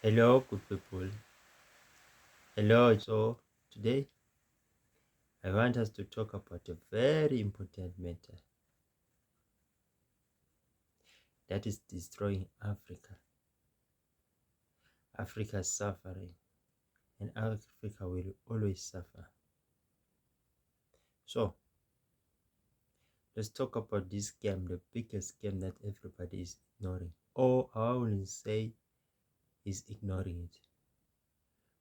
Hello, good people. Hello. So, today I want us to talk about a very important matter that is destroying Africa. Africa is suffering, and Africa will always suffer. So, let's talk about this scam, the biggest scam that everybody is ignoring. Or I will say is ignoring it,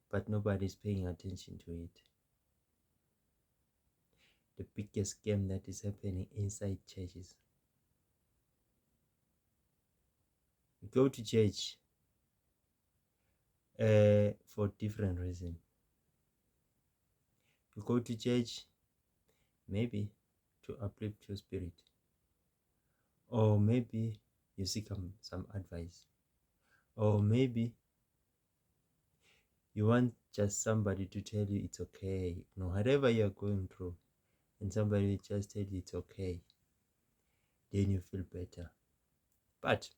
but nobody is paying attention to it. The biggest scam that is happening inside churches. You go to church for different reasons. You go to church maybe to uplift your spirit, or maybe you seek some advice, or maybe you want just somebody to tell you it's okay. Whatever you're going through, and somebody will just tell you it's okay, then you feel better. But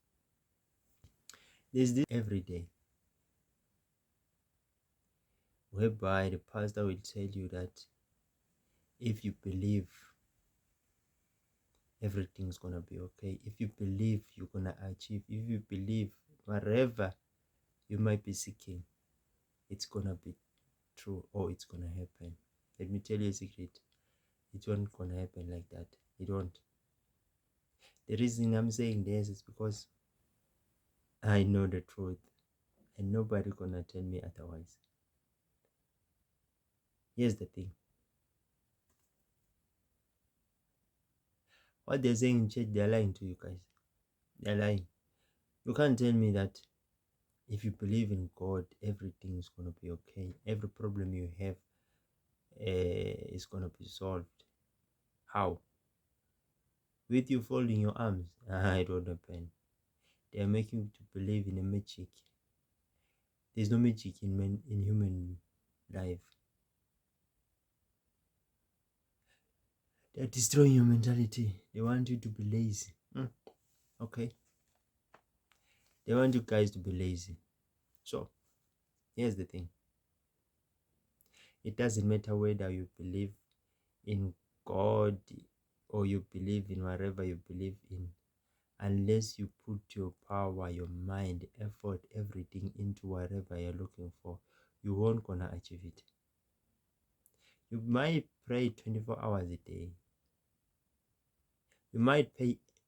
there's this every day whereby the pastor will tell you that if you believe, everything's gonna be okay. If you believe, you're gonna achieve. If you believe, whatever you might be seeking, it's gonna be true, or it's gonna happen. Let me tell you a secret. It won't gonna happen like that. It won't. The reason I'm saying this is because I know the truth, and nobody gonna tell me otherwise. Here's the thing. What they're saying in church, they're lying to you guys. They're lying. You can't tell me that if you believe in God, everything is gonna be okay. Every problem you have is gonna be solved. How? With you folding your arms? It won't happen. They are making you to believe in a magic. There's no magic in human life. They're destroying your mentality. They want you to be lazy. Okay. They want you guys to be lazy. So, here's the thing. It doesn't matter whether you believe in God or you believe in whatever you believe in. Unless you put your power, your mind, effort, everything into whatever you're looking for, you won't gonna achieve it. You might pray 24 hours a day. You might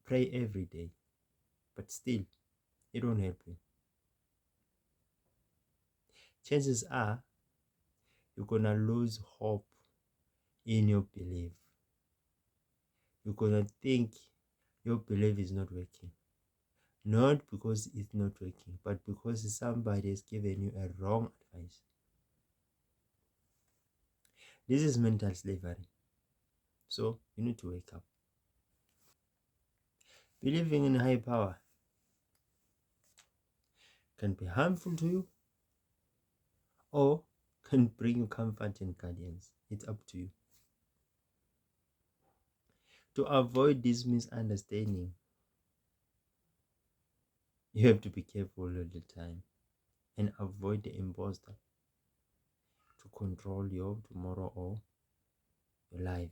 pray every day, but still, it won't help you. Chances are you're gonna lose hope in your belief. You're gonna think your belief is not working. Not because it's not working, but because somebody has given you a wrong advice. This is mental slavery. So you need to wake up. Believing in high power can be harmful to you or can bring you comfort and guidance. It's up to you. To avoid this misunderstanding, you have to be careful all the time and avoid the imposter to control your tomorrow or your life.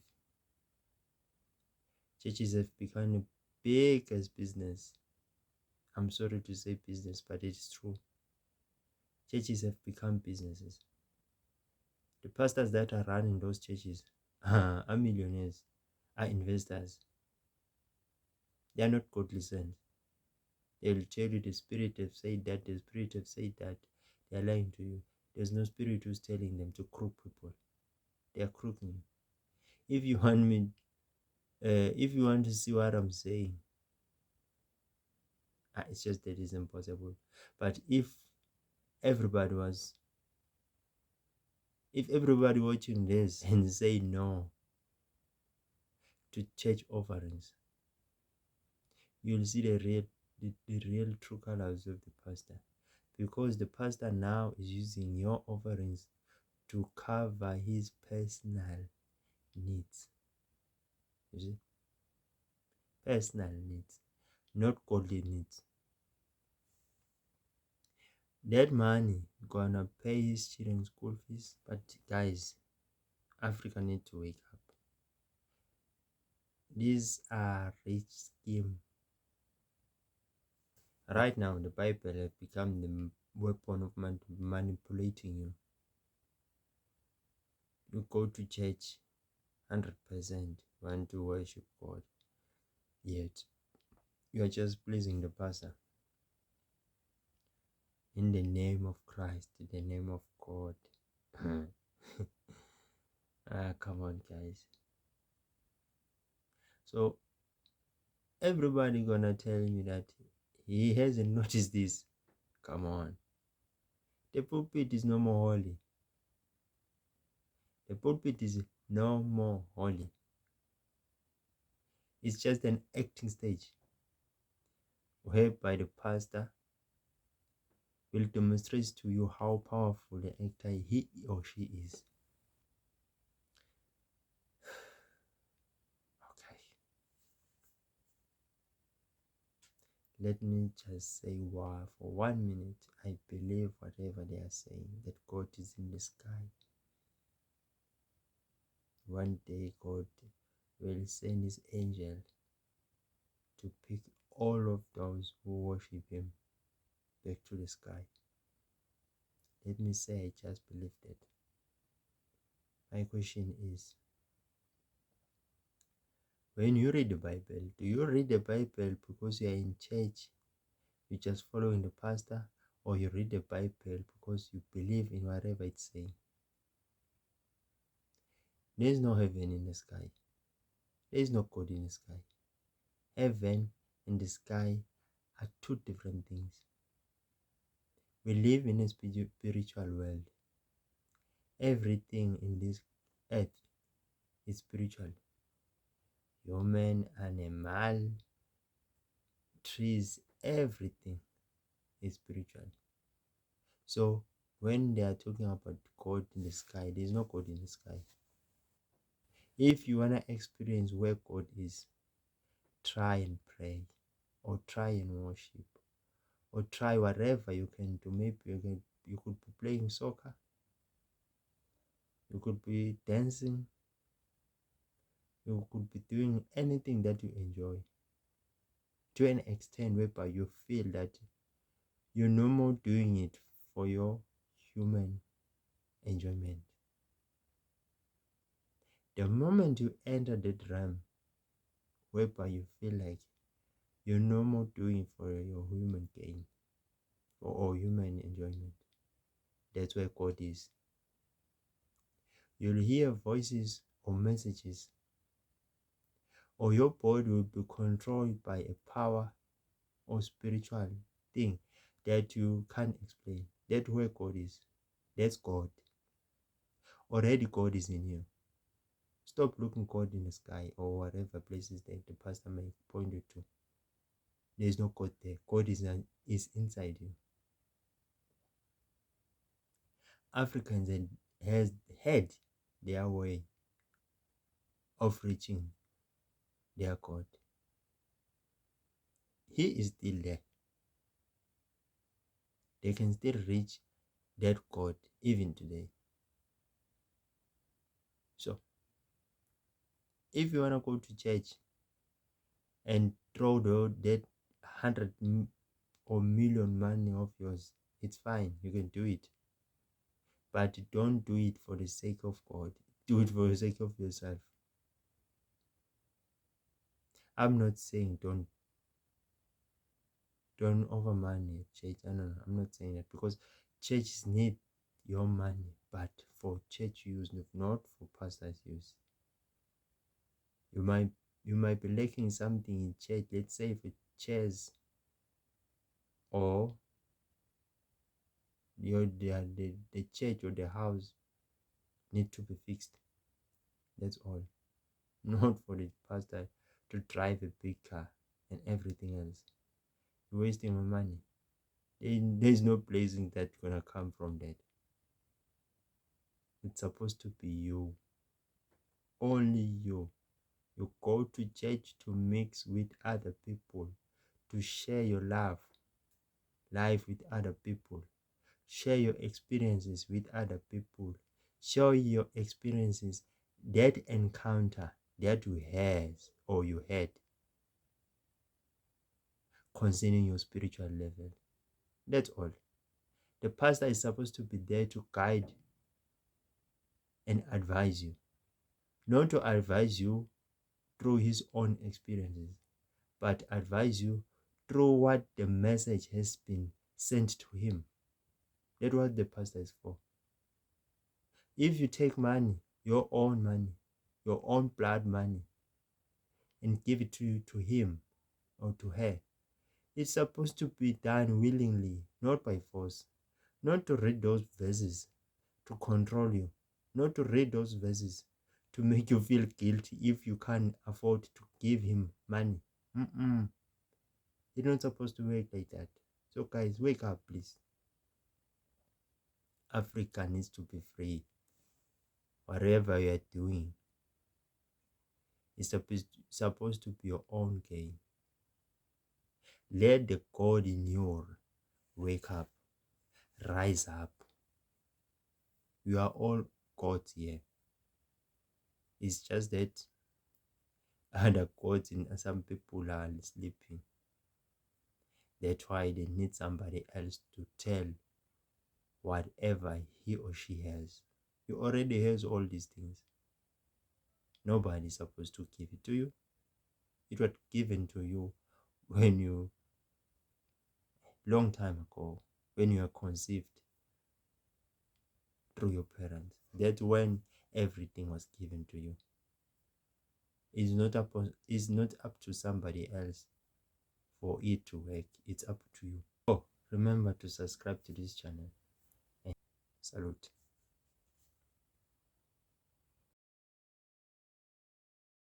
Churches have become the biggest business. I'm sorry to say business, but it's true. Churches have become businesses. The pastors that are running those churches are millionaires, are investors. They are not godly sons. They will tell you the spirit have said that, the spirit have said that. They are lying to you. There's no spirit who's telling them to crook people. They are crooking you. If you want me, if you want to see what I'm saying, it's just that it's impossible. But if everybody watching this and say no to church offerings, you'll see the real true colors of the pastor, because the pastor now is using your offerings to cover his personal needs. You see, personal needs, not godly needs. That money gonna pay his children's school fees. But guys, Africa need to wake up. These are rich schemes. Right now, the Bible has become the weapon of manipulating you. You go to church 100%, want to worship God, yet you are just pleasing the pastor. In the name of Christ, in the name of God. Come on, guys. So everybody gonna tell me that he hasn't noticed this. Come on. The pulpit is no more holy. The pulpit is no more holy. It's just an acting stage whereby the pastor will demonstrate to you how powerful the actor he or she is. Okay. Let me just say wow for 1 minute. I believe whatever they are saying, that God is in the sky. One day God will send his angel to pick all of those who worship him back to the sky. Let me say I just believe that. My question is, when you read the Bible, do you read the Bible because you are in church, you just following the pastor, or you read the Bible because you believe in whatever it's saying? There is no heaven in the sky. There is no God in the sky. Heaven and the sky are two different things. We live in a spiritual world. Everything in this earth is spiritual. Human, animal, trees, everything is spiritual. So when they are talking about God in the sky, there is no God in the sky. If you want to experience where God is, try and pray, or try and worship, or try whatever you can do. Maybe you could be playing soccer, you could be dancing, you could be doing anything that you enjoy, to an extent whereby you feel that you're no more doing it for your human enjoyment. The moment you enter that realm whereby you feel like you're no more doing it for your human gain or human enjoyment, that's where God is. You'll hear voices or messages, or your body will be controlled by a power or spiritual thing that you can't explain. That's where God is. That's God. Already God is in you. Stop looking God in the sky or whatever places that the pastor may point you to. There is no God there. God is inside you. Africans has had their way of reaching their God. He is still there. They can still reach that God even today. So, if you want to go to church and throw that 100 or million money of yours, it's fine. You can do it. But don't do it for the sake of God. Do it for the sake of yourself. I'm not saying don't over money at church. No, I'm not saying that, because churches need your money, but for church use, not for pastors' use. You might be lacking something in church. Let's say for chairs, or the church or the house need to be fixed. That's all. Not for the pastor to drive a big car and everything else. You're wasting my money. There's no blessing that's gonna come from that. It's supposed to be you. Only you. You go to church to mix with other people, to share your life with other people, Share your experiences with other people. Share your experiences, that encounter that you had or you had concerning your spiritual level. That's all. The pastor is supposed to be there to guide and advise you, not to advise you through his own experiences, but advise you through what the message has been sent to him. That's what the pastor is for. If you take money, your own blood money, and give it to him or to her, it's supposed to be done willingly, not by force. Not to read those verses to control you, not to read those verses to make you feel guilty if you can't afford to give him money. It's not supposed to work like that. So guys, wake up, please. Africa needs to be free. Whatever you are doing is supposed to be your own gain. Let the God in you wake up, rise up. You are all gods here. It's just that other gods in some people are sleeping. That's why they need somebody else to tell whatever he or she has. You already has all these things. Nobody is supposed to give it to you. It was given to you when you, long time ago, when you were conceived through your parents. That's when everything was given to you. It's not up to somebody else for it to work. It's up to you. Oh, remember to subscribe to this channel. And salute.